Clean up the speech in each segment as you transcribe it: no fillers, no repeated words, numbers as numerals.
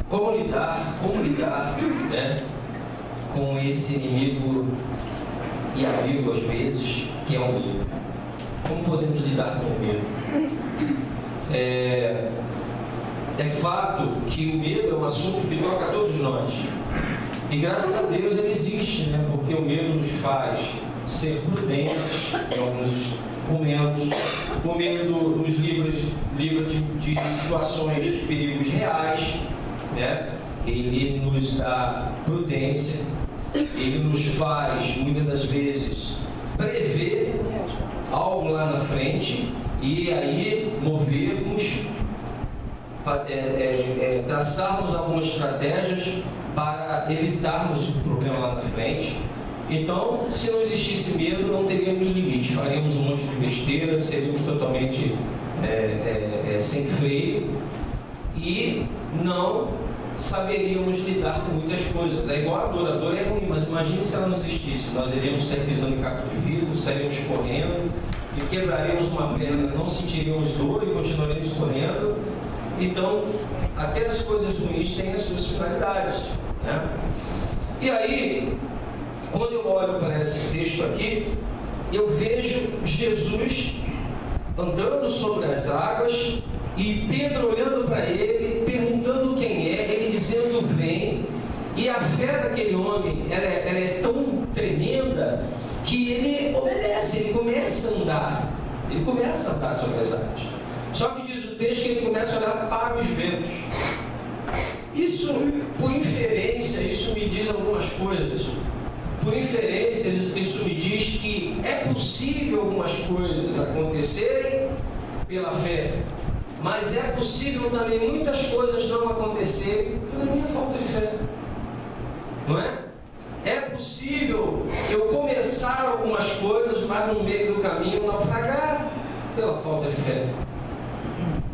como lidar, né, com esse inimigo e amigo às vezes, que é o medo. Como podemos lidar com o medo? É fato que o medo é um assunto que toca a todos nós. E graças a Deus ele existe, né? Porque o medo nos faz ser prudentes em alguns momentos. O medo nos livra de situações de perigos reais, né? Ele nos dá prudência, ele nos faz, muitas das vezes, prever algo lá na frente e aí movermos, traçarmos algumas estratégias para evitarmos o problema lá na frente. Então, se não existisse medo, não teríamos limite, faríamos um monte de besteira, seríamos totalmente sem freio e não saberíamos lidar com muitas coisas. É igual a dor é ruim, mas imagine se ela não existisse. Nós iríamos sair pisando em caco de vidro, sairíamos correndo e quebraríamos uma perna, não sentiríamos dor e continuaríamos correndo. Então, até as coisas ruins têm as suas finalidades, né? E aí, quando eu olho para esse texto aqui, eu vejo Jesus andando sobre as águas e Pedro olhando para ele, perguntando quem é, ele dizendo vem, e a fé daquele homem ela é tão tremenda que ele obedece, ele começa a andar sobre as águas. Só que diz o texto que ele começa a olhar para os ventos. Isso, por inferência, isso me diz algumas coisas. Por inferência, isso me diz que é possível algumas coisas acontecerem pela fé, mas é possível também muitas coisas não acontecerem pela minha falta de fé. Não é? É possível eu começar algumas coisas, mas no meio do caminho naufragar pela falta de fé.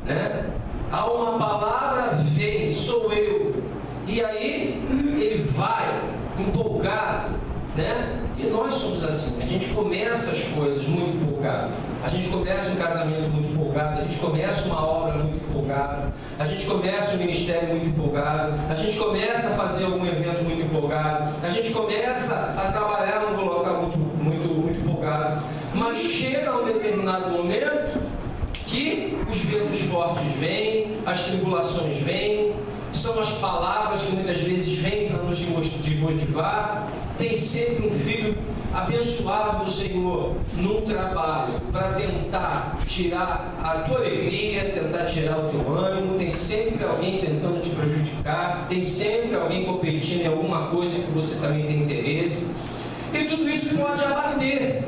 Né? Há uma palavra, vem, sou eu. E aí ele vai empolgado, né? E nós somos assim, a gente começa as coisas muito empolgado, a gente começa um casamento muito empolgado, a gente começa uma obra muito empolgado, a gente começa um ministério muito empolgado, a gente começa a fazer algum evento muito empolgado, a gente começa a trabalhar num local muito empolgado, mas chega um determinado momento que os ventos fortes vêm, as tribulações vêm, são as palavras que muitas vezes vêm para nos desmotivar. Tem sempre um filho abençoado do Senhor num trabalho para tentar tirar a tua alegria, tentar tirar o teu ânimo. Tem sempre alguém tentando te prejudicar, tem sempre alguém competindo em alguma coisa que você também tem interesse. E tudo isso pode abater.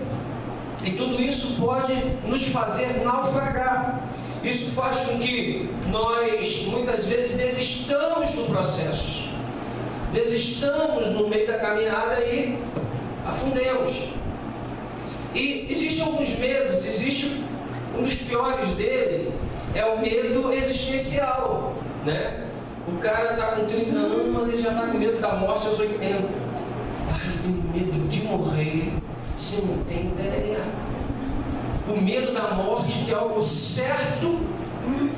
E tudo isso pode nos fazer naufragar. Isso faz com que nós, muitas vezes, desistamos do processo. Desistamos no meio da caminhada e afundemos. E existem alguns medos, existe um dos piores dele, é o medo existencial, né? O cara está com 30 anos, mas ele já está com medo da morte aos 80. Ai, eu tenho medo de morrer. Você não tem ideia. O medo da morte, que é algo certo,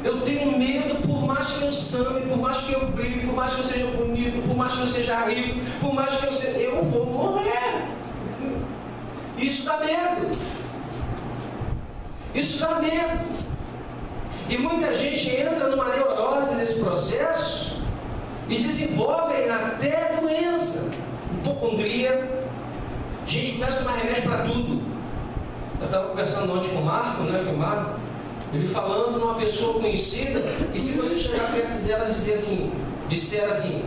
eu tenho medo, por mais que eu sane, por mais que eu brigue, por mais que eu seja bonito, por mais que eu seja rico, por mais que eu seja... eu vou morrer. Isso dá medo. Isso dá medo. E muita gente entra numa neurose nesse processo e desenvolvem até doença, hipocondria. A gente começa a tomar remédio para tudo. Eu estava conversando ontem com o Marco, né, filmado, ele falando numa pessoa conhecida, e se você chegar perto dela e disser assim,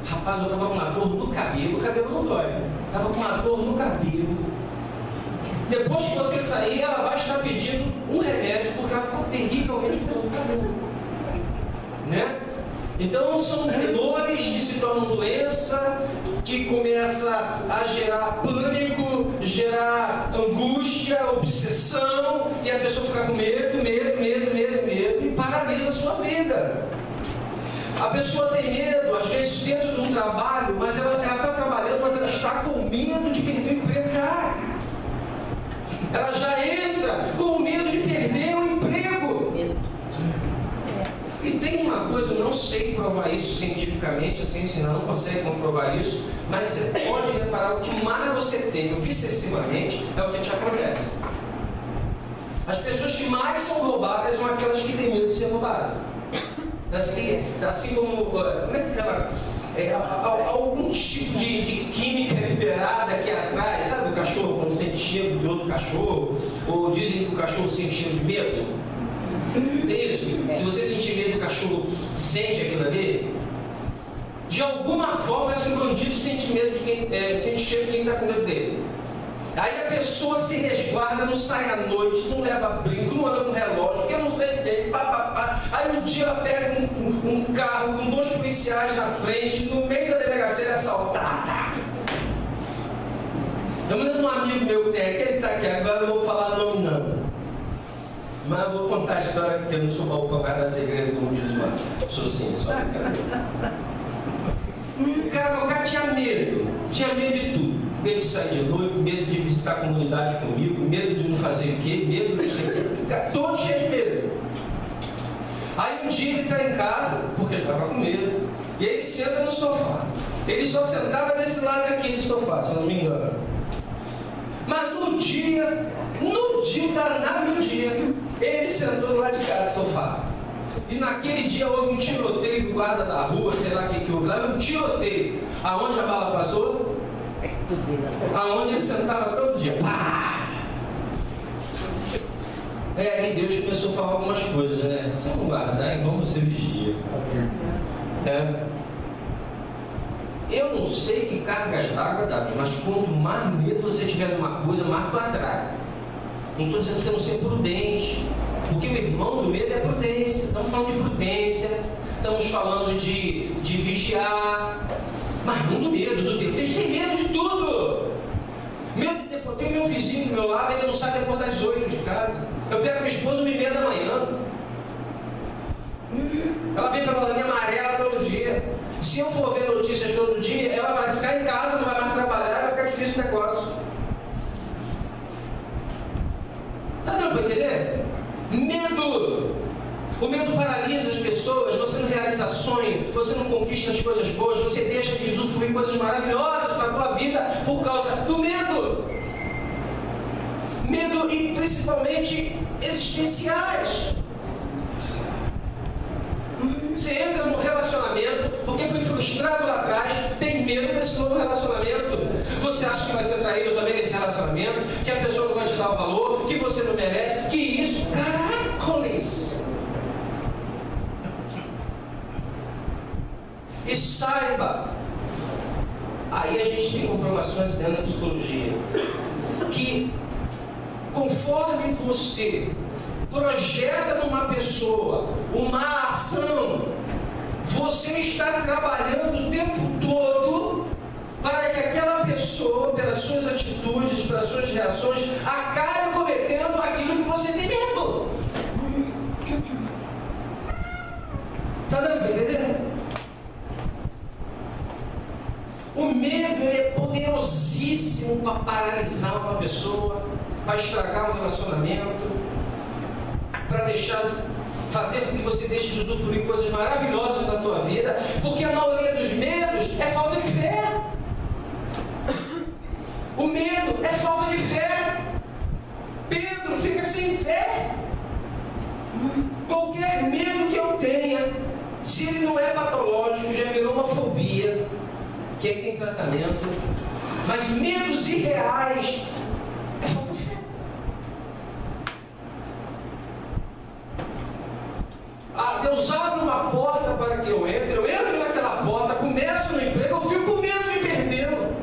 rapaz, eu estava com uma dor no cabelo, o cabelo não dói, estava com uma dor no cabelo. Depois que você sair, ela vai estar pedindo um remédio, porque ela está terrivelmente com dor no cabelo. Né? Então são dores que se tornam doença, que começa a gerar pânico, gerar angústia, obsessão, e a pessoa fica com medo, e paralisa a sua vida. A pessoa tem medo, às vezes dentro de um trabalho, mas ela está trabalhando, mas ela está com medo de perder o emprego já. Ela já entra com medo de perder o emprego. E tem uma coisa, eu não sei provar isso cientificamente, a ciência ainda não consegue comprovar isso, mas você pode reparar, o que mais você tem obsessivamente é o que te acontece. As pessoas que mais são roubadas são aquelas que têm medo de ser roubadas. Assim como, como é que ela... algum tipo de química liberada aqui atrás, sabe o cachorro quando sente cheiro de outro cachorro? Ou dizem que o cachorro sente cheiro de medo? É isso? Se você sentir medo, o cachorro sente aquilo ali. De alguma forma, esse bandido sente medo de quem, sente cheiro de quem está com medo dele. Aí a pessoa se resguarda, não sai à noite, não leva brinco, não anda com relógio, que eu não sei quem, Aí um dia ela pega um carro com 2 policiais na frente, no meio da delegacia, é assaltada. Eu me lembro de um amigo meu que tem aqui, ele está aqui agora, eu vou falar nome não. Mas eu vou contar a história porque eu não sou balcão, vai dar segredo, como diz o sou sim, só o cara tinha medo de tudo. Medo de sair de noite, medo de visitar a comunidade comigo, medo de não fazer o quê, medo de não sei o quê. Todo cheio de medo. Aí um dia ele está em casa, porque ele estava com medo, e ele senta no sofá. Ele só sentava desse lado aqui do sofá, se eu não me engano. Mas no dia, ele sentou do lado de cá do sofá. E naquele dia houve um tiroteio do guarda da rua, sei lá o que houve. Houve um tiroteio. Aonde a bala passou? Aonde ele sentava todo dia. Pá! Aí Deus começou a falar algumas coisas, né? Se eu não guardar, então você vigia. Eu não sei que cargas d'água dá, mas quanto mais medo você tiver de uma coisa, mais tu atrai. Não estou dizendo que você não ser prudente, porque o irmão do medo é prudência. Estamos falando de prudência, estamos falando de vigiar, mas não do medo, do Deus. Tem medo de tudo. Medo de, eu tenho meu vizinho do meu lado, ele não sai depois das 8 de casa. Eu pego minha esposa 1h30 da manhã. Ela vem pela linha amarela todo dia. Se eu for ver notícias todo dia, ela vai ficar em casa, não vai mais trabalhar, vai ficar difícil o negócio. Tá dando para entender? Medo. O medo paralisa as pessoas, você não realiza sonho, você não conquista as coisas boas, você deixa de usufruir coisas maravilhosas para a tua vida por causa do medo. Medo e principalmente existenciais. Você entra num relacionamento porque foi frustrado lá atrás, tem medo desse novo relacionamento. Você acha que vai ser traído também nesse relacionamento, que a pessoa não vai te dar o valor, que você não merece, que isso, caracoles. E saiba, aí a gente tem comprovações dentro da psicologia, que conforme você projeta numa pessoa uma ação, você está trabalhando o tempo todo para que aquela pessoa, pelas suas atitudes, pelas suas reações, acabe cometendo aquilo que você tem medo. Está dando para entender? O medo é poderosíssimo para paralisar uma pessoa, para estragar um relacionamento, para fazer com que você deixe de usufruir coisas maravilhosas na tua vida, porque a maioria dos medos é falta de fé. O medo é falta de fé. Pedro fica sem fé. Qualquer medo que eu tenha, se ele não é patológico, já virou uma fobia, que aí tem tratamento, mas medos irreais é falta de fé. Deus abre uma porta para que eu entro naquela porta, começo no emprego, eu fico com medo de me perdê-lo.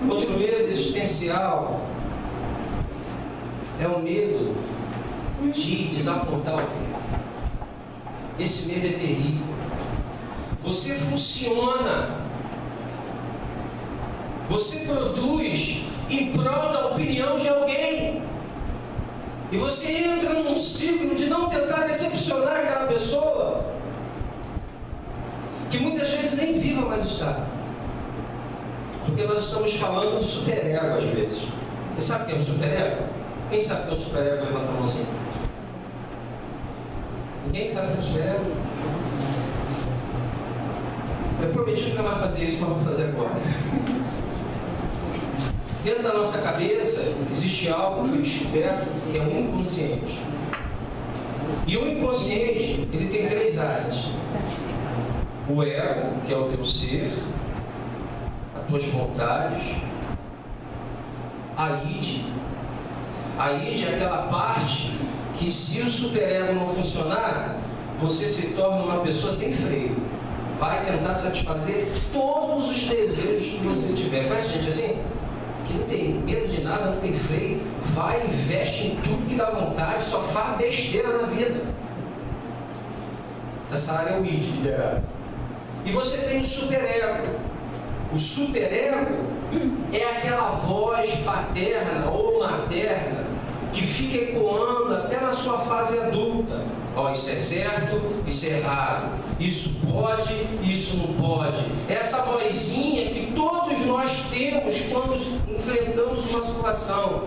Outro medo existencial é o medo de desapontar alguém. Esse medo é terrível. Você funciona, você produz em prol da opinião de alguém, e você entra num ciclo de não tentar decepcionar aquela pessoa, que muitas vezes nem viva mais está, porque nós estamos falando do superego às vezes. Você sabe quem é o superego? Quem sabe quem é o superego? Levanta a mão assim. Ninguém sabe quem é o superego? Eu prometi nunca mais fazer isso, mas vou fazer agora. Dentro da nossa cabeça existe algo que foi descoberto que é o inconsciente. E o inconsciente, ele tem 3 áreas. O ego, que é o teu ser, as tuas vontades, a id. A id é aquela parte que, se o superego não funcionar, você se torna uma pessoa sem freio. Vai tentar satisfazer todos os desejos que você tiver. Conhece gente assim? Que não tem medo de nada, não tem freio, vai, investe em tudo que dá vontade, só faz besteira na vida. Essa área é o id, liderado. E você tem o superego. O superego é aquela voz paterna ou materna que fica ecoando até na sua fase adulta. Ó, isso é certo, isso é errado. Isso pode, isso não pode. Essa vozinha que todos nós temos quando enfrentamos uma situação.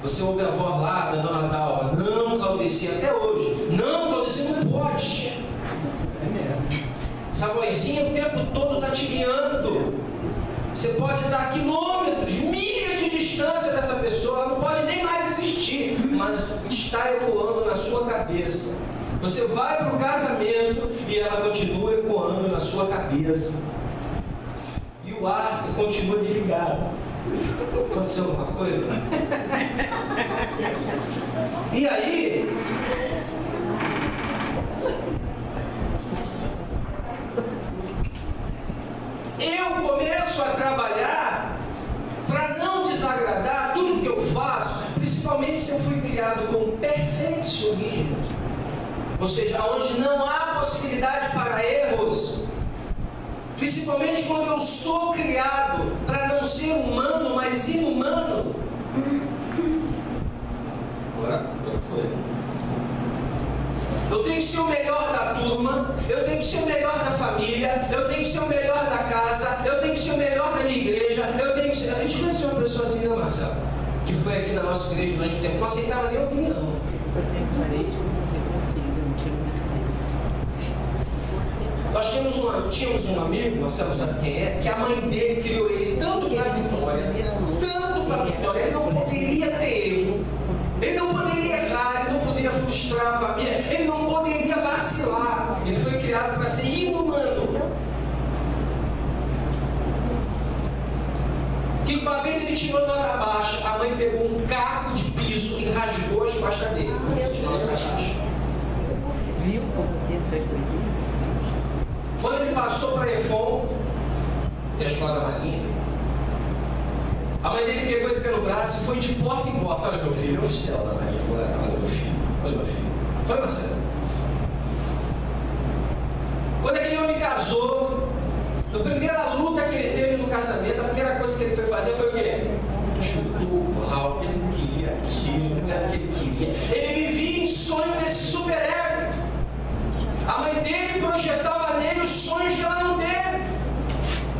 Você ouve a voz lá da Dona Dalva: não, Claudeci, até hoje. Não, Claudeci, não pode. Essa vozinha o tempo todo está te guiando. Você pode estar a quilômetros, milhas de distância dessa pessoa, ela não pode nem mais existir, mas está ecoando na sua cabeça. Você vai para o casamento e ela continua ecoando na sua cabeça. E o ar continua desligado. Aconteceu alguma coisa? E aí, eu começo a trabalhar para não desagradar tudo que eu faço, principalmente se eu fui criado com perfeccionismo, ou seja, onde não há possibilidade para erros, principalmente quando eu sou criado para não ser humano, mas inumano. Agora foi. Eu tenho que ser o melhor da turma, eu tenho que ser o melhor da família, eu tenho que ser o melhor da casa, eu tenho que ser o melhor da minha igreja, eu tenho que ser... A gente conheceu uma pessoa assim, não, Marcelo? Que foi aqui na nossa igreja durante o tempo, não aceitava nem opinião. Eu tenho parede com preconceito, eu não tiro minha cabeça. Nós tínhamos um amigo, Marcelo sabe quem é, que a mãe dele criou ele tanto para a vitória, ele não poderia ter erro. Ele não poderia errar, ele não poderia frustrar a família, ele não poderia vacilar. Ele foi criado para ser inumano. Que uma vez ele tirou nota baixa, a mãe pegou um caco de piso e rasgou as costas dele. Tirou nota baixa. Viu como essas coisas? Quando ele passou para a EFON, que é a escola da Marinha, a mãe dele pegou ele pelo braço e foi de porta em porta. Olha meu filho, olha o céu da Marinha, olha meu filho, olha meu filho. Foi, Marcelo? Quando aquele homem casou, na primeira luta que ele teve no casamento, a primeira coisa que ele foi fazer foi o quê? Chutou o pau, que ele não queria aquilo, não era o que ele queria. Ele vivia em sonho desse superego. A mãe dele projetava nele os sonhos que ela não teve,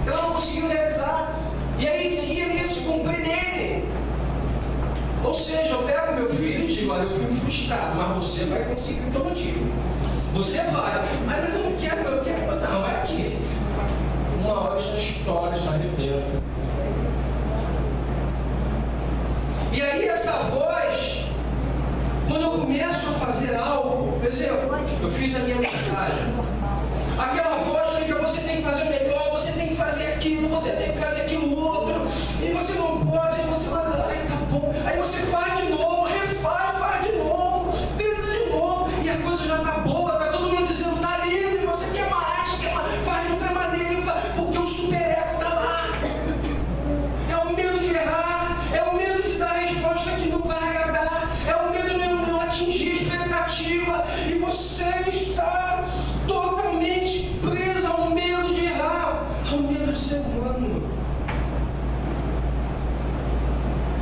que ela não conseguiu realizar. E aí ia se cumprir nele. Ou seja, eu pego meu filho e digo: olha, eu fui frustrado, mas você vai conseguir o que eu digo. Você vai, mas eu não quero, não, vai aqui. Uma hora sua história se arrebenta. E aí essa voz, quando eu começo a fazer algo, por exemplo, eu fiz a minha mensagem, aquela voz fica: você tem que fazer o melhor, você tem que fazer aquilo, você tem que fazer aquilo outro, e você não pode, e você vai, ai, tá bom, aí você faz de novo, refaz, faz de novo, tenta de novo, e a coisa já tá boa, tá todo mundo dizendo tá lindo, e você quer mais, faz de outra maneira, porque o superego tá lá. É o medo de errar, é o medo de dar a resposta que não vai agradar, é o medo de não atingir a expectativa, e você está totalmente preso ao medo de errar, ao medo de ser humano,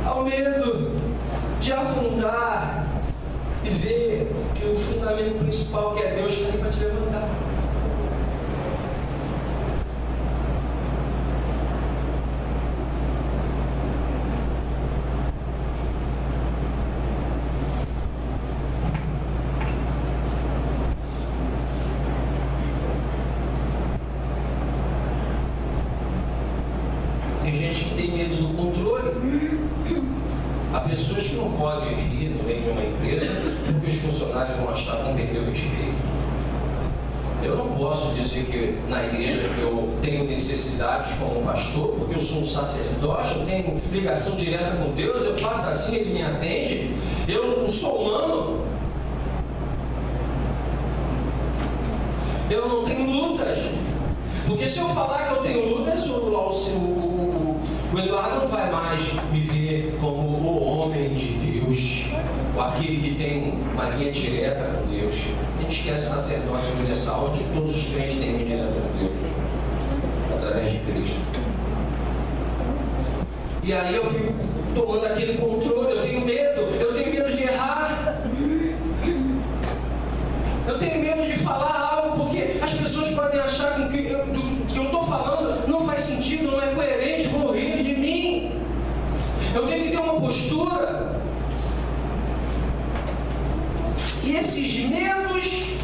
ao medo de afundar e ver que o fundamento principal, que é Deus, está aí para te levantar. já não perdeu respeito. Eu não posso dizer que na igreja eu tenho necessidades como pastor, porque eu sou um sacerdote, eu tenho ligação direta com Deus, eu faço assim, Ele me atende. Eu não sou humano. Eu não tenho lutas. Porque se eu falar que eu tenho lutas, o Eduardo não vai mais me ver como o homem de Deus, ou aquele que tem uma linha direta com Deus. A gente esquece sacerdócio universal, onde todos os crentes têm linha direta com Deus, através de Cristo. E aí eu fico tomando aquele controle, eu tenho medo de errar. Eu tenho medo de falar algo, porque as pessoas podem achar que o que eu estou falando não faz sentido, não é coerente, vão rir de mim. Eu tenho que ter uma postura. E esses medos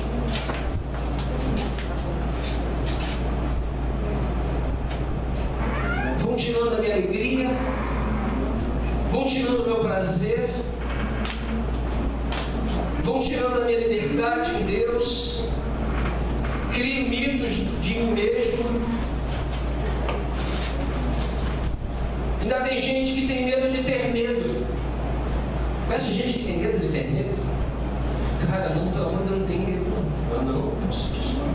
vão tirando a minha alegria, vão tirando o meu prazer, vão tirando a minha liberdade em Deus, crio mitos de mim mesmo. Ainda tem gente que tem medo de ter medo. Conhece gente que tem medo de ter medo? Cara, não, pelo amor de Deus, não tem medo não. Eu não posso disso não.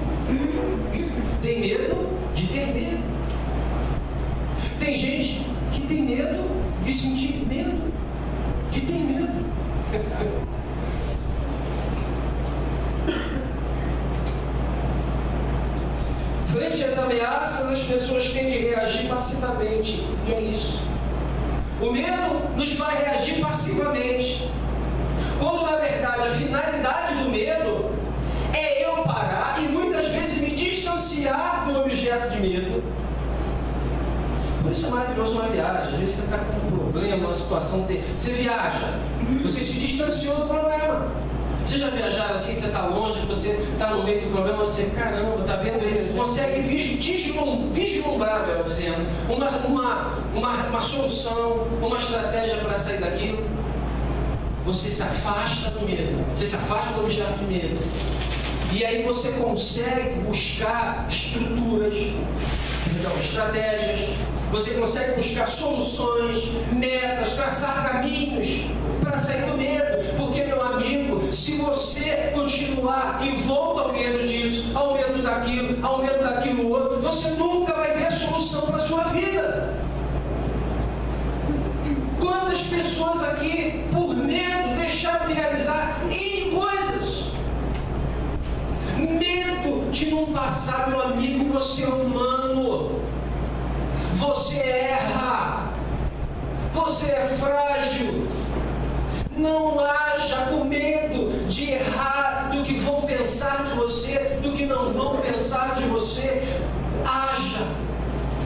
Tem medo de ter medo. Tem gente que tem medo de sentir medo. De ter medo. Frente às ameaças, as pessoas tendem a reagir passivamente. E é isso. O medo nos faz reagir passivamente. Quando, na verdade, a finalidade do medo é eu parar e muitas vezes me distanciar do objeto de medo. Por isso é maravilhoso uma viagem. Às vezes você está com um problema, uma situação... Você viaja, você se distanciou do problema. Você já viajaram assim, você está longe, você está no meio do problema, você, caramba, está vendo ele, consegue vislumbrar, melhor dizendo, uma solução, uma estratégia para sair daquilo. Você se afasta do medo, você se afasta do objeto de medo. E aí você consegue buscar estratégias, você consegue buscar soluções, metas, traçar caminhos para sair do medo. Porque, meu amigo, se você continuar envolto ao medo disso, ao medo daquilo outro, você nunca vai ver a solução para a sua vida. Quantas pessoas aqui, por medo, deixaram de realizar N coisas? Medo de não passar, meu amigo, você é humano. Você erra. Você é frágil. Não haja com medo de errar, do que vão pensar de você, do que não vão pensar de você. Haja.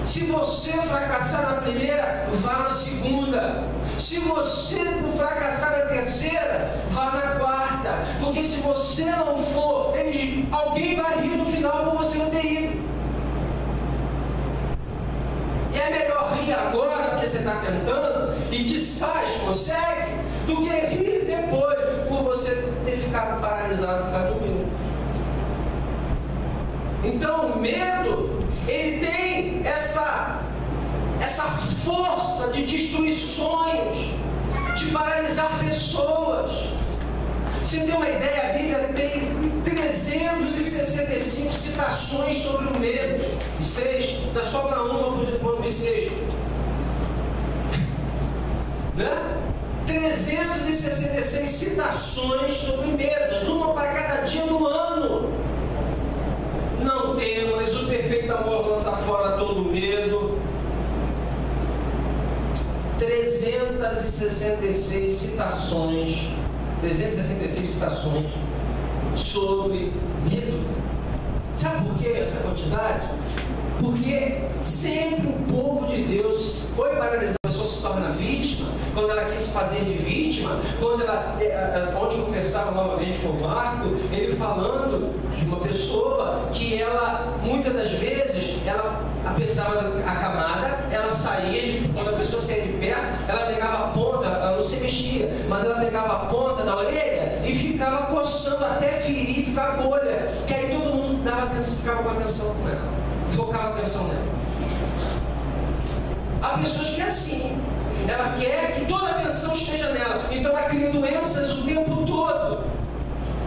Se você fracassar na primeira, vá na segunda. Se você fracassar na terceira, vá na quarta. Porque se você não for, alguém vai rir no final por você não ter ido. E é melhor rir agora, porque você está tentando, e quizás consegue, do que rir depois, por você ter ficado paralisado por causa do medo. Então o medo, ele tem essa força de destruir sonhos, de paralisar pessoas. Você tem uma ideia, a Bíblia tem 365 citações sobre o medo. Dá só para uma por bissexto. Né? 366 citações sobre medos, uma para cada dia do ano. Não temas, o perfeito amor lança fora todo medo. 366 citações sobre medo. Sabe por que essa quantidade? Porque sempre o povo de Deus foi paralisado. A pessoa se torna vítima, quando ela quis se fazer de vítima, quando ela, ontem eu conversava novamente com o Marco, ele falando de uma pessoa que ela, muitas das vezes, ela apertava a camada, ela saía, quando a pessoa saía de perto, ela pegava a ponta, ela não se mexia, mas ela pegava a ponta da orelha e ficava coçando até ferir, ficar bolha, que aí todo mundo ficava com atenção com ela, focava a atenção nela. Há pessoas que é assim, ela quer que toda a atenção esteja nela, então ela cria doenças o tempo todo.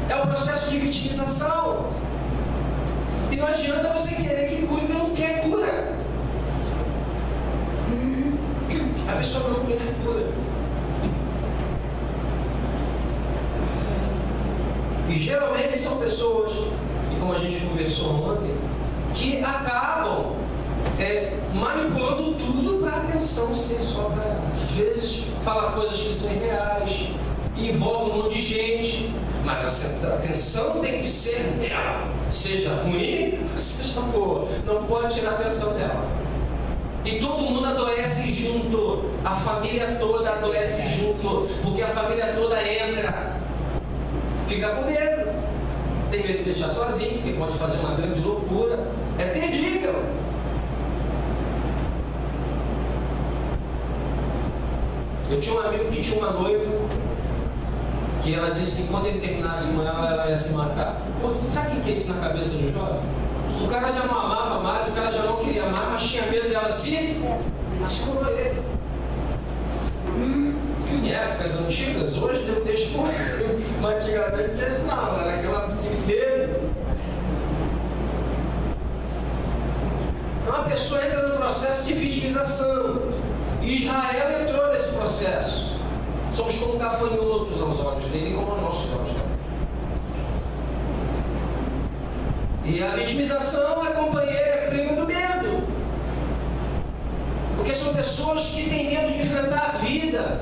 É o processo de vitimização. E não adianta você querer que cure, porque não quer cura. A pessoa não quer cura. E geralmente são pessoas, e como a gente conversou ontem, que acabam manipulando tudo para a atenção ser só para ela. Às vezes fala coisas que são irreais, envolve um monte de gente, mas a atenção tem que ser dela. Seja ruim, seja boa. Não pode tirar a atenção dela. E todo mundo adoece junto. A família toda adoece junto. Porque a família toda entra. Fica com medo. Tem medo de deixar sozinho, porque pode fazer uma grande loucura. É terrível. Eu tinha um amigo que tinha uma noiva, que ela disse que quando ele terminasse com ela, ela ia se matar. Pô, sabe o que é isso na cabeça do jovem? O cara já não amava mais, o cara já não queria mais, mas tinha medo dela se corroer. Em épocas antigas, hoje deu testemunho, mas antigamente não, era aquela medo. Então a pessoa entra no processo de vitimização. E Israel entrou nesse processo. Somos como gafanhotos aos olhos dele, como aos nossos olhos também. E a vitimização é companheira, é prima do medo. Porque são pessoas que têm medo de enfrentar a vida.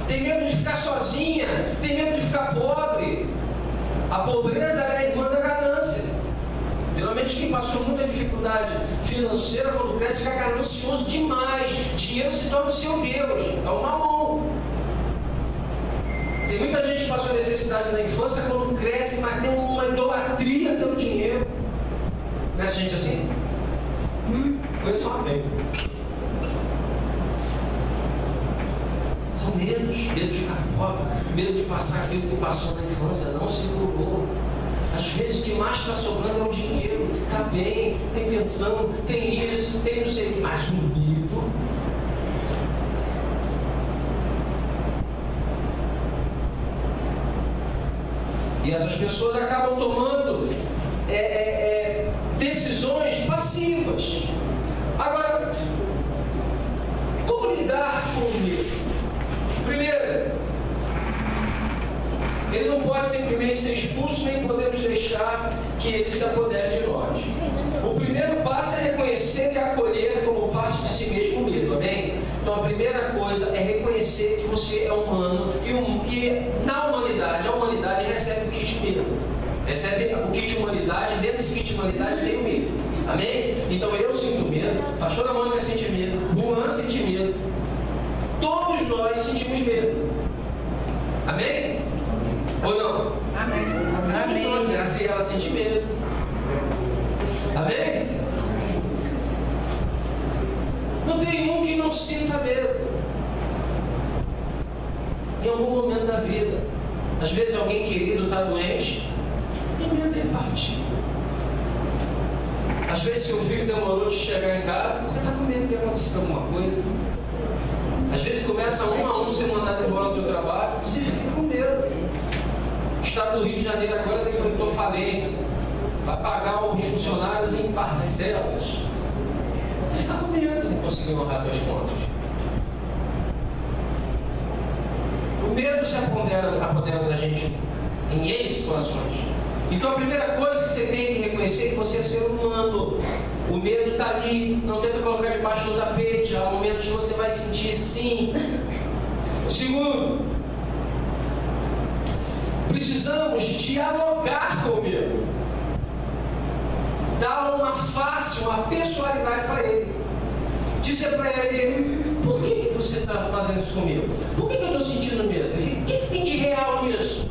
Tem medo de ficar sozinha, tem medo de ficar pobre. A pobreza é a irmã da ganância. Geralmente quem passou muita dificuldade financeira, quando cresce, fica ganancioso demais. Dinheiro se torna o seu Deus, é o mamão. Tem muita gente que passou necessidade na infância, quando cresce, mas tem uma idolatria pelo dinheiro. Conhece gente assim? Conheço uma bem. São medos, medo de ficar pobre, medo de passar aquilo que passou na infância, não se curou. Às vezes o que mais está sobrando é o dinheiro. Está bem, tem pensão, tem isso, tem não sei o que, mas o medo. E essas pessoas acabam tomando decisões passivas. Agora, como lidar com o medo? Primeiro, ele não pode simplesmente ser expulso, nem podemos deixar que ele se apodere de nós. O primeiro passo é reconhecer e acolher como parte de si mesmo o medo, amém? Então a primeira coisa é reconhecer que você é humano e na humanidade, a humanidade recebe o kit medo. Recebe o kit humanidade, dentro desse kit humanidade tem o medo, amém? Então eu sinto medo, a pastora Mônica sente medo, Juan sente medo, todos nós sentimos medo, amém? Ou não? Amém. Amém. Graciela sente medo. Amém? Não tem um que não sinta medo. Em algum momento da vida. Às vezes alguém querido está doente, tem medo de partir. Às vezes seu filho demorou de chegar em casa, você está com medo de acontecer alguma coisa. Às vezes começa um a um ser mandado embora do seu trabalho, você fica com medo. O Estado do Rio de Janeiro agora decretou falência, vai pagar os funcionários em parcelas. Você fica com medo de conseguir honrar suas contas. O medo se apodera da gente em N situações. Então a primeira coisa que você tem que reconhecer é que você é ser humano. O medo está ali, não tenta colocar debaixo do tapete, há momentos que você vai sentir sim. Segundo, precisamos dialogar com o medo. Dar uma face, uma pessoalidade para ele. Dizer para ele, por que você está fazendo isso comigo? Por que eu estou sentindo medo? O que tem de real nisso?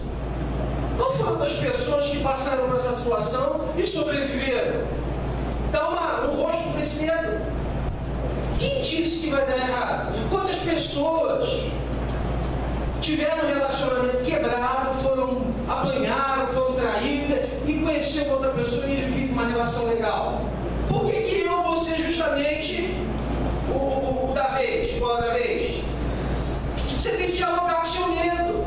Não falando das pessoas que passaram por essa situação e sobreviveram. Dá um rosto para esse medo. Quem disse que vai dar errado? Quantas pessoas tiveram um relacionamento quebrado, apanharam, foram traídas e conheceram outra pessoa e vive uma relação legal? Por que eu vou ser justamente o da vez, bola da vez? Você tem que dialogar com o seu medo,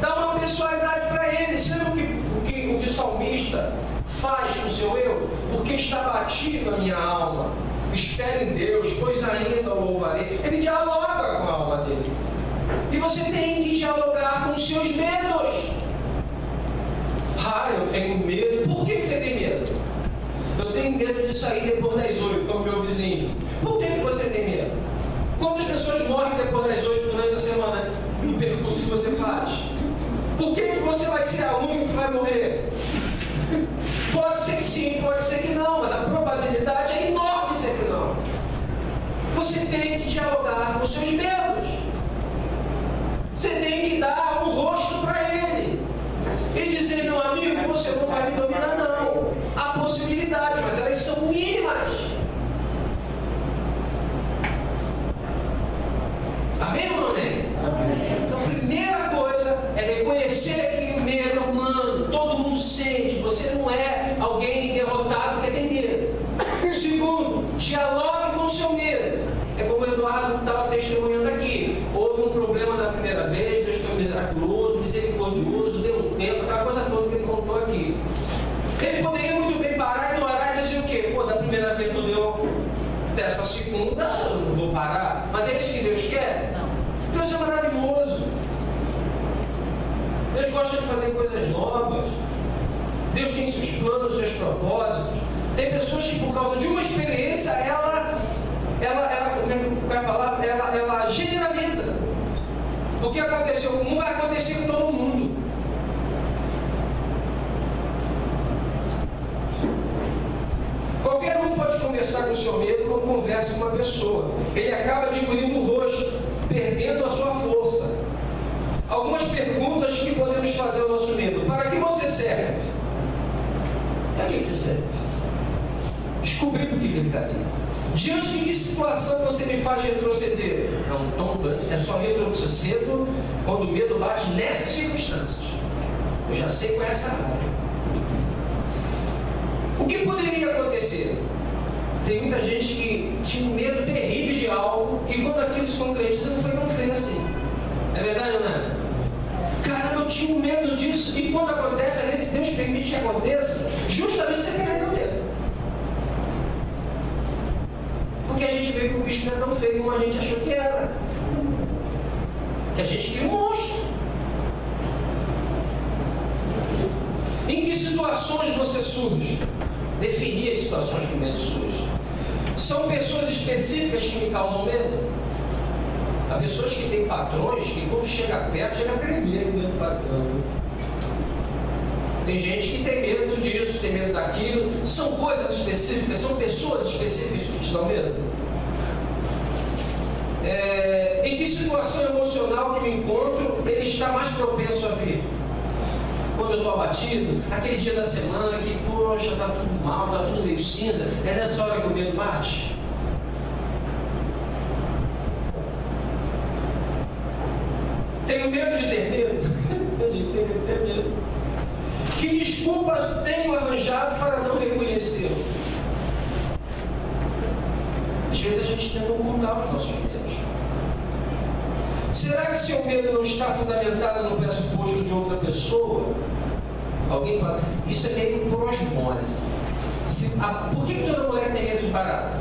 dar uma pessoalidade para ele. Você lembra o que o salmista faz com o seu eu? Porque está batido a minha alma, espere em Deus, pois ainda o louvarei. Ele dialoga com a alma dele. E você tem que dialogar com os seus medos. Eu tenho medo. Por que você tem medo? Eu tenho medo de sair depois das 8, como meu vizinho. Por que você tem medo? Quantas pessoas morrem depois das 8 durante a semana no percurso que você faz? Por que você vai ser a única que vai morrer? Pode ser que sim, pode ser que não, mas a probabilidade é enorme de ser que não. Você tem que dialogar com os seus medos. Você tem que dar um rosto para ele. E dizer, meu amigo, você não vai me dominar, não. Há possibilidade, mas elas são mínimas. Amém ou não amém? Então, a primeira coisa é reconhecer que o medo é humano. Todo mundo sente. Você não é alguém derrotado porque tem medo. Segundo, dialogue com o seu medo. É como o Eduardo estava testemunhando aqui. Houve um problema da primeira vez, Deus foi miraculoso, misericordioso, deu um tempo, aquela coisa toda que ele contou aqui. Ele poderia muito bem parar, ignorar e dizer o quê? Da primeira vez não deu, dessa segunda, eu não vou parar. Mas é isso que Deus quer? Não. Deus é maravilhoso. Deus gosta de fazer coisas novas. Deus tem seus planos, seus propósitos. Tem pessoas que, por causa de uma experiência, ela generaliza. O que aconteceu com um vai acontecer com todo mundo. Qualquer um pode conversar com o seu medo quando conversa com uma pessoa. Ele acaba adquirindo um rosto, perdendo a sua força. Algumas perguntas que podemos fazer ao nosso medo. Para que você serve? Para que você serve? Descobrir por que ele está ali. Diante de que situação você me faz retroceder? Não, é só retrocedo quando o medo bate nessas circunstâncias. Eu já sei qual é essa área. O que poderia acontecer? Tem muita gente que tinha um medo terrível de algo e quando aquilo se concretiza não foi como fez assim. É verdade ou não é? Cara, eu tinha um medo disso e quando acontece, às vezes Deus permite que aconteça, justamente você perdeu o medo. Porque a gente vê que o bicho não é tão feio como a gente achou que era. Que a gente cria um monstro. Em que situações você surge? Definir as situações que o medo surge. São pessoas específicas que me causam medo? Há pessoas que têm patrões que quando chega perto, chega a tremer com medo do patrão. Tem gente que tem medo disso, tem medo daquilo. São coisas específicas, são pessoas específicas que te dão medo. Em que situação emocional que me encontro, ele está mais propenso a vir? Quando eu estou abatido, aquele dia da semana que, poxa, está tudo mal, está tudo meio cinza, é nessa hora que o medo bate? Tenho medo de ter medo. Tenho medo. Que desculpas tenho arranjado para não reconhecê-lo? Às vezes a gente tenta ocultar os nossos medos. Será que seu medo não está fundamentado no pressuposto de outra pessoa? Alguém fala, isso é meio por osmose. Por que toda mulher tem medo de barata?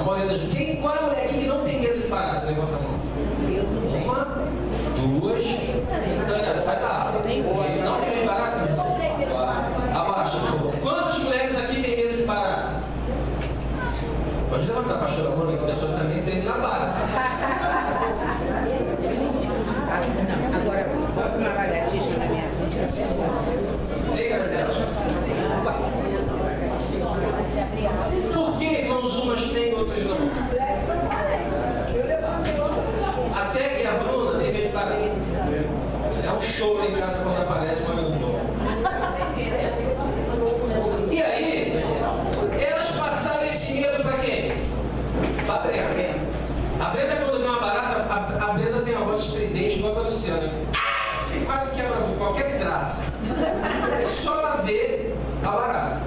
Qual é a mulher aqui que não tem medo de barata? Levanta a mão. Uma, duas, Tânia, sai da água. Não tem medo de barata? Abaixa, por favor. Quantas mulheres aqui têm medo de barata? Pode levantar, pastor, a mão, que a pessoa também tem na base. Não, agora bota uma lagartixa na minha frente. Sim, Graciela. Por que, irmãos, umas têm, outras não? Até que a Bruna tem medo de barata. É um show lá em casa quando aparece uma menina. E aí, elas passaram esse medo para quem? voz estridente igual a da Luciana. E quase quebra qualquer graça. É só ela ver a barata.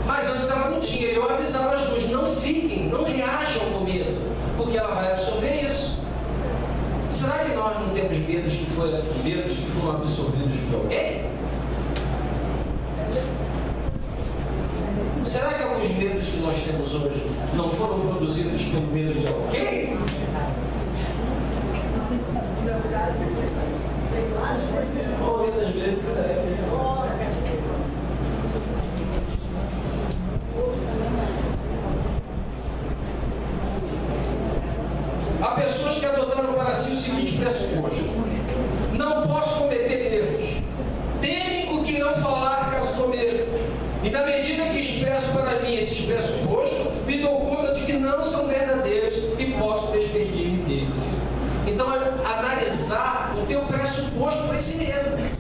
Mas antes ela não tinha. Eu avisava as duas, não fiquem, não reajam com medo, porque ela vai absorver isso. Será que nós não temos medos que foram absorvidos por alguém? Será que alguns medos que nós temos hoje não foram produzidos pelo medo de alguém? Muitas vezes Há pessoas que adotaram para si o seguinte pressuposto: não posso cometer erros. Temem o que irão falar caso cometa. E na medida que expresso para mim esses pressupostos, me dou conta de que não são verdadeiros e posso despedir-me deles. Então, analisar o teu pressuposto para esse medo.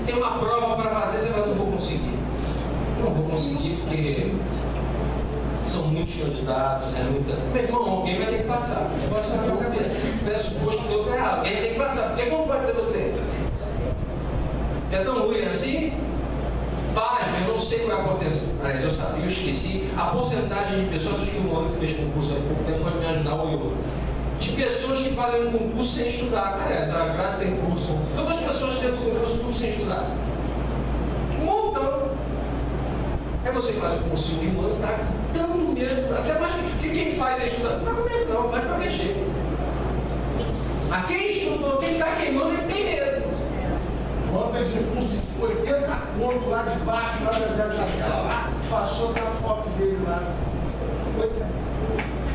Tem uma prova para fazer, você fala, não vou conseguir. Não vou conseguir porque são muitos candidatos, é muita... Meu irmão, alguém vai ter que passar. O negócio na minha cabeça. Esse pressuposto teu está errado. Alguém tem que passar. Porque como pode ser você? É tão ruim assim? Pasme, eu não sei qual é a porcentagem. Aliás, eu sabia, eu esqueci. A porcentagem de pessoas, acho que o homem que fez concurso há pouco tempo pode me ajudar, ou eu. De pessoas que fazem um concurso sem estudar. Aliás, a Graça tem curso. Todas as pessoas tentam concurso tudo sem estudar. Um montão. Aí você faz o cursinho de um ano, tá dando medo, até mais que quem faz é estudar. Não vai com medo, não, vai para mexer. A quem estudou, quem está queimando, ele tem medo. Uma vez um curso de 80 conto lá de baixo, lá da janela, lá, passou na foto dele lá.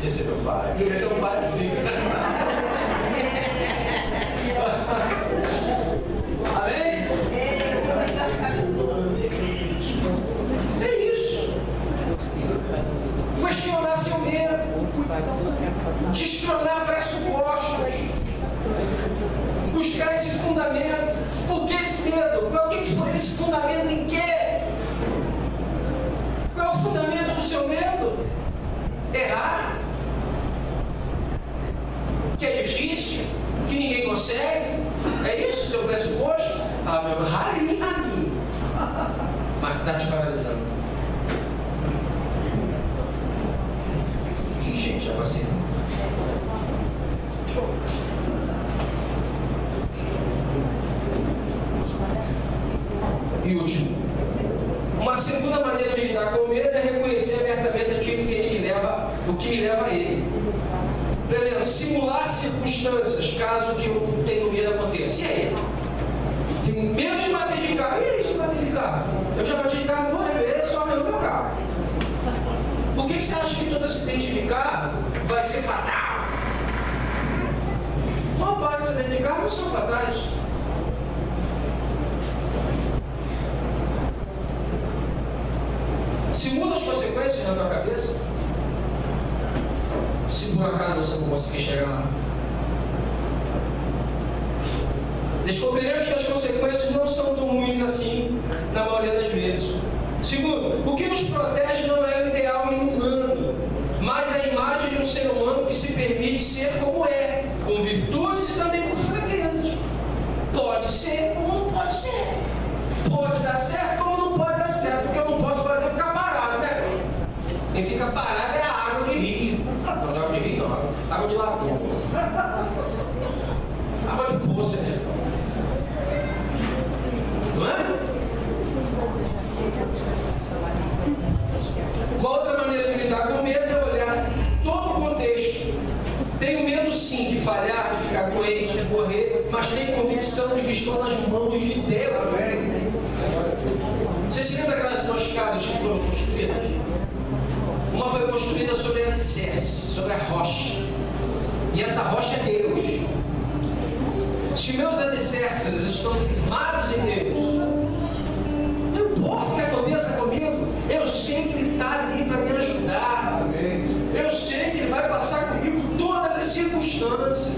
Esse é meu pai. Ele é teu pai assim. Amém? É isso. Questionar seu medo. Destronar pressupostos. Buscar esse fundamento. Por que esse medo? O que foi esse fundamento em quê? Qual é o fundamento do seu medo? Errar? Que é difícil? Que ninguém consegue? É isso o teu pressuposto? Ah, meu rali. Mas está te paralisando. Ih, gente, já passei. E último, uma segunda maneira de lidar com o medo é reconhecer abertamente aquilo o que me leva a ele. Primeiro, simular circunstâncias, caso que eu tenha medo aconteça. E aí? Tenho medo de bater de carro. E aí, se bater de carro? Eu já bati de carro 2 vezes, só arranhou meu carro. Por que você acha que todo acidente de carro vai ser fatal? Uma parte de acidente de carro não são fatais. Simula as consequências na tua cabeça. Se por acaso você não conseguir chegar lá. Descobriremos que as consequências não são tão ruins assim, na maioria das vezes. Segundo, o que nos protege não é o ideal inumano, mas a imagem de um ser humano que se permite ser como é, com virtudes e também com fraquezas. Pode ser como não pode ser. Pode dar certo como não pode dar certo. O que eu não posso fazer é ficar parado, né? Quem fica parado é a água de rio. Não, água de rio não, água de lagoa. Água de poça, né? Não é? Uma outra maneira de lidar com medo é olhar todo o contexto. Tenho medo sim de falhar, de ficar doente, de morrer, mas tenho convicção de que estou nas mãos de Deus. Amém. Você se lembra aquelas 2 casas que foram construídas? Uma foi construída sobre alicerce, sobre a rocha. E essa rocha é Deus. Se meus alicerces estão firmados em Deus, não importa o que aconteça comigo, eu sei que Ele está ali para me ajudar. Amém. Eu sei que Ele vai passar comigo todas as circunstâncias.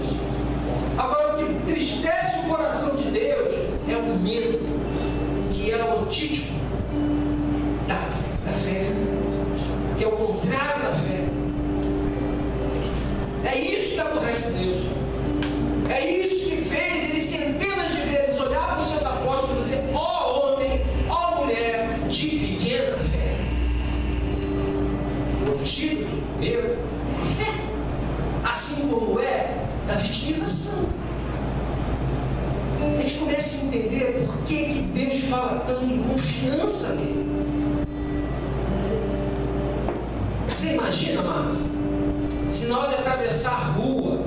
Agora, o que entristece o coração de Deus é o medo, que é o antídoto da fé, que é o contrário da fé. É isso que aborrece Deus. entender por que Deus fala tanto em confiança nele. Você imagina, amado, se na hora de atravessar a rua,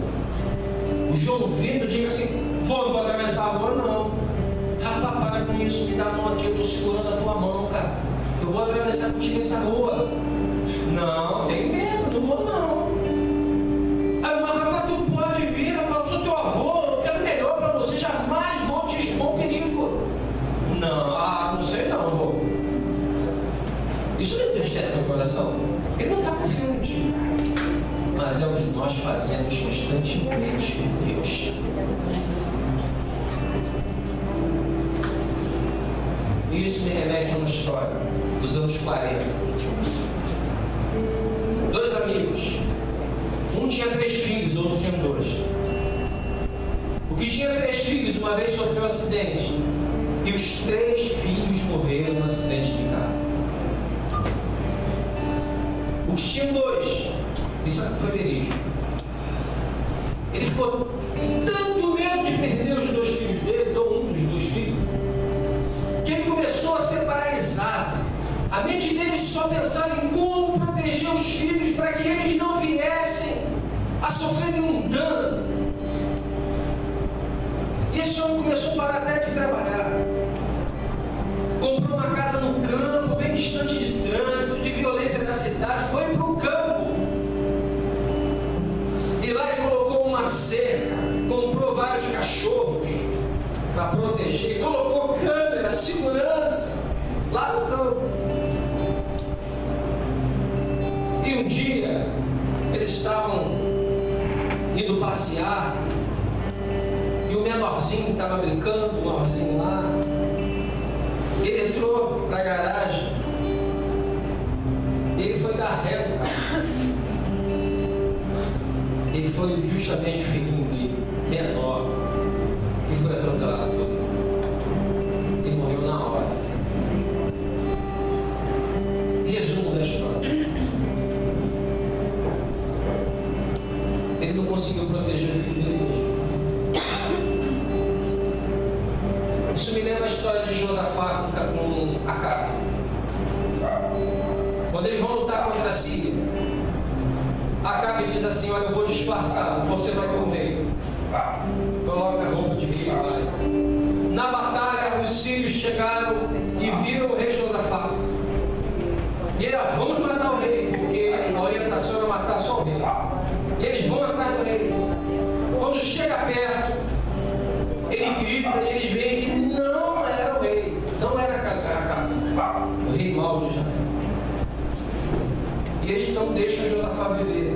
o João Vitor diga assim: não vou atravessar a rua, não. Rapaz, para com isso, me dá a mão aqui, eu estou segurando a tua mão, cara. Eu vou atravessar contigo essa rua. Não, tem medo, não vou não. Aí, mas rapaz, tu pode vir, rapaz, eu sou teu avô, eu quero melhor para você, jamais vou te expor um perigo. Não, não sei não, vô. Isso não entristece meu coração? Ele não está confiando em ti. Mas é o que nós fazemos constantemente com Deus. Isso me remete a uma história dos anos 40. Dois amigos. Um tinha 3 filhos, outro tinha 2. O que tinha 3 filhos uma vez sofreu um acidente. E os 3 filhos morreram no acidente de carro. O que tinha 2, isso foi verídico. Ele ficou com tanto medo de perder os 2 filhos deles, ou um dos 2 filhos, que ele começou a ser paralisado. A mente dele só pensava em como proteger os filhos para que eles não viessem a sofrer nenhum dano. E esse homem começou a parar até de trabalhar. Comprou uma casa no campo, bem distante de trânsito, de violência da cidade, foi para o campo. E lá ele colocou uma cerca, comprou vários cachorros para proteger, colocou câmera, segurança, lá no campo. E um dia, eles estavam indo passear, e o menorzinho estava brincando, o menorzinho lá. Ele entrou para a garagem, ele foi dar ré no carro. Ele foi justamente o filhinho dele, menor, que foi atropelado todo. Ele morreu na hora. Resumo da história. Ele não conseguiu proteger o filho dele. Isso me lembra a história de Josafá com Acabe. Quando eles vão lutar contra a Síria, Acabe diz assim: olha, eu vou disfarçar, você vai ter um rei. Coloca a roupa de rei lá. Na batalha, os sírios chegaram e viram o rei Josafá. E ele: vamos matar o rei, porque a orientação é matar só o rei. E eles vão atrás do rei. Quando chega perto, ele grita e eles veem que não era o rei, não era Acabe, o rei mau de Israel. E eles não deixam Josafá viver.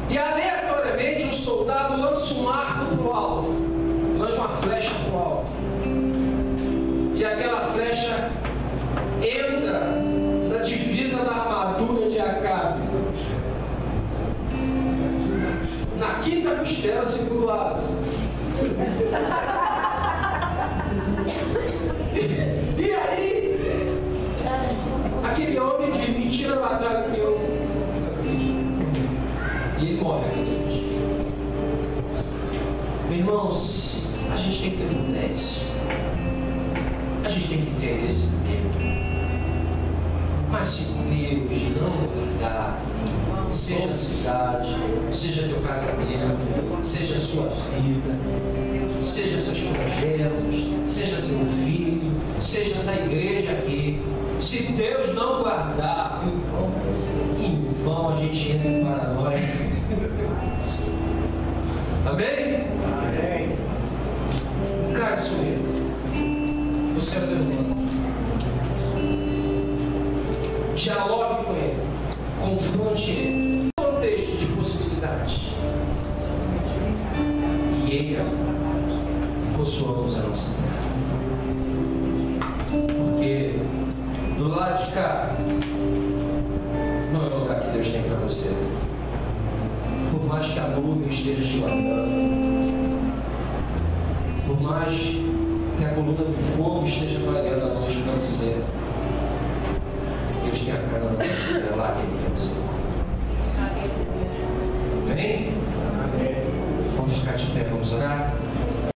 E aleatoriamente o soldado lança um arco para o alto, lança uma flecha para o alto. E aquela flecha entra na divisa da armadura de Acabe, na quinta costela, segundo Asa. E aí, aquele homem diz: me tira a batalha que eu. E ele morre. Meus irmãos, a gente tem que ter prudência, a gente tem que ter esse medo. Mas se Deus não guardar, seja a cidade, seja teu casamento, seja a sua vida, seja seus projetos, seja seu filho, seja essa igreja aqui, se Deus não guardar, em vão a gente entra em paranoia. Amém? Amém. Cara, isso mesmo. Você é seu irmão. Dialogue com ele. Confronte ele. Contexto de possibilidades. E ele possuamos a nossa terra. Porque do lado de cá não é o lugar que Deus tem para você. Por mais que a nuvem esteja te guardando, por mais que a coluna de fogo esteja clareando a noite para você, Deus tem a cara na noite, é lá que Ele quer você.